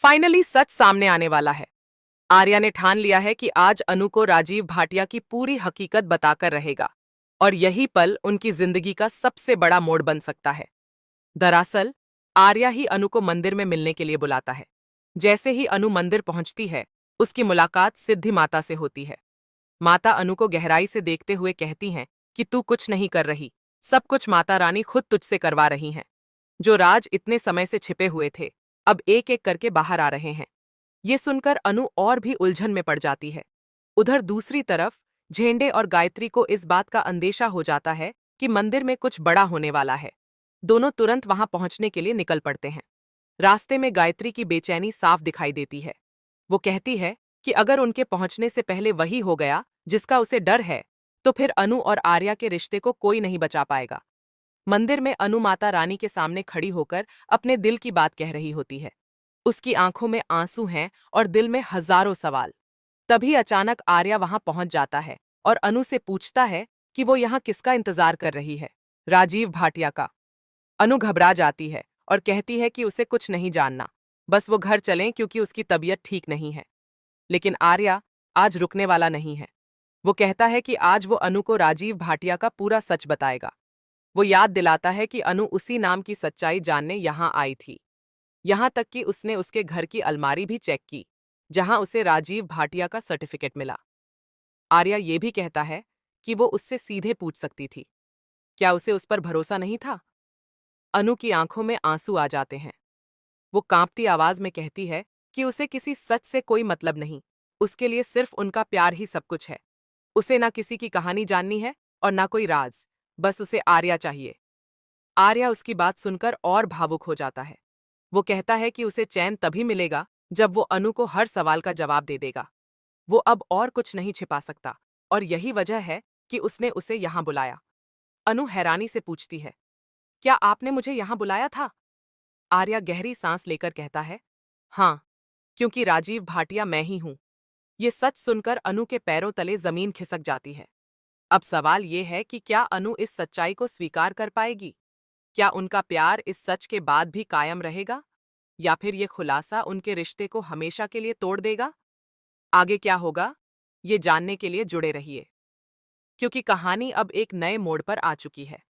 Finally सच सामने आने वाला है। आर्या ने ठान लिया है कि आज अनु को राजीव भाटिया की पूरी हकीकत बताकर रहेगा और यही पल उनकी जिंदगी का सबसे बड़ा मोड़ बन सकता है। दरअसल आर्या ही अनु को मंदिर में मिलने के लिए बुलाता है। जैसे ही अनु मंदिर पहुंचती है, उसकी मुलाकात सिद्धि माता से होती है। माता अनु को गहराई से देखते हुए कहती हैं कि तू कुछ नहीं कर रही, सब कुछ माता रानी खुद तुझसे करवा रही हैं। जो राज इतने समय से छिपे हुए थे, अब एक एक करके बाहर आ रहे हैं। ये सुनकर अनु और भी उलझन में पड़ जाती है। उधर दूसरी तरफ झेंडे और गायत्री को इस बात का अंदेशा हो जाता है कि मंदिर में कुछ बड़ा होने वाला है। दोनों तुरंत वहां पहुंचने के लिए निकल पड़ते हैं। रास्ते में गायत्री की बेचैनी साफ दिखाई देती है। वो कहती है कि अगर उनके पहुंचने से पहले वही हो गया जिसका उसे डर है, तो फिर अनु और आर्या के रिश्ते को कोई नहीं बचा पाएगा। मंदिर में अनु माता रानी के सामने खड़ी होकर अपने दिल की बात कह रही होती है। उसकी आंखों में आंसू हैं और दिल में हजारों सवाल। तभी अचानक आर्या वहां पहुंच जाता है और अनु से पूछता है कि वो यहाँ किसका इंतजार कर रही है। राजीव भाटिया का। अनु घबरा जाती है और कहती है कि उसे कुछ नहीं जानना, बस वो घर चलें क्योंकि उसकी तबीयत ठीक नहीं है। लेकिन आर्या आज रुकने वाला नहीं है। वो कहता है कि आज वो अनु को राजीव भाटिया का पूरा सच बताएगा। वो याद दिलाता है कि अनु उसी नाम की सच्चाई जानने यहाँ आई थी। यहाँ तक कि उसने उसके घर की अलमारी भी चेक की, जहाँ उसे राजीव भाटिया का सर्टिफिकेट मिला। आर्या ये भी कहता है कि वो उससे सीधे पूछ सकती थी। क्या उसे उस पर भरोसा नहीं था? अनु की आंखों में आंसू आ जाते हैं। वो कांपती आवाज में कहती है कि उसे किसी सच से कोई मतलब नहीं, उसके लिए सिर्फ उनका प्यार ही सब कुछ है। उसे ना किसी की कहानी जाननी है और ना कोई राज, बस उसे आर्या चाहिए। आर्या उसकी बात सुनकर और भावुक हो जाता है। वो कहता है कि उसे चैन तभी मिलेगा जब वो अनु को हर सवाल का जवाब दे देगा। वो अब और कुछ नहीं छिपा सकता और यही वजह है कि उसने उसे यहाँ बुलाया। अनु हैरानी से पूछती है, क्या आपने मुझे यहाँ बुलाया था? आर्या गहरी सांस लेकर कहता है, हाँ, क्योंकि राजीव भाटिया मैं ही हूं। ये सच सुनकर अनु के पैरों तले जमीन खिसक जाती है। अब सवाल ये है कि क्या अनु इस सच्चाई को स्वीकार कर पाएगी? क्या उनका प्यार इस सच के बाद भी कायम रहेगा, या फिर ये खुलासा उनके रिश्ते को हमेशा के लिए तोड़ देगा? आगे क्या होगा, ये जानने के लिए जुड़े रहिए, क्योंकि कहानी अब एक नए मोड़ पर आ चुकी है।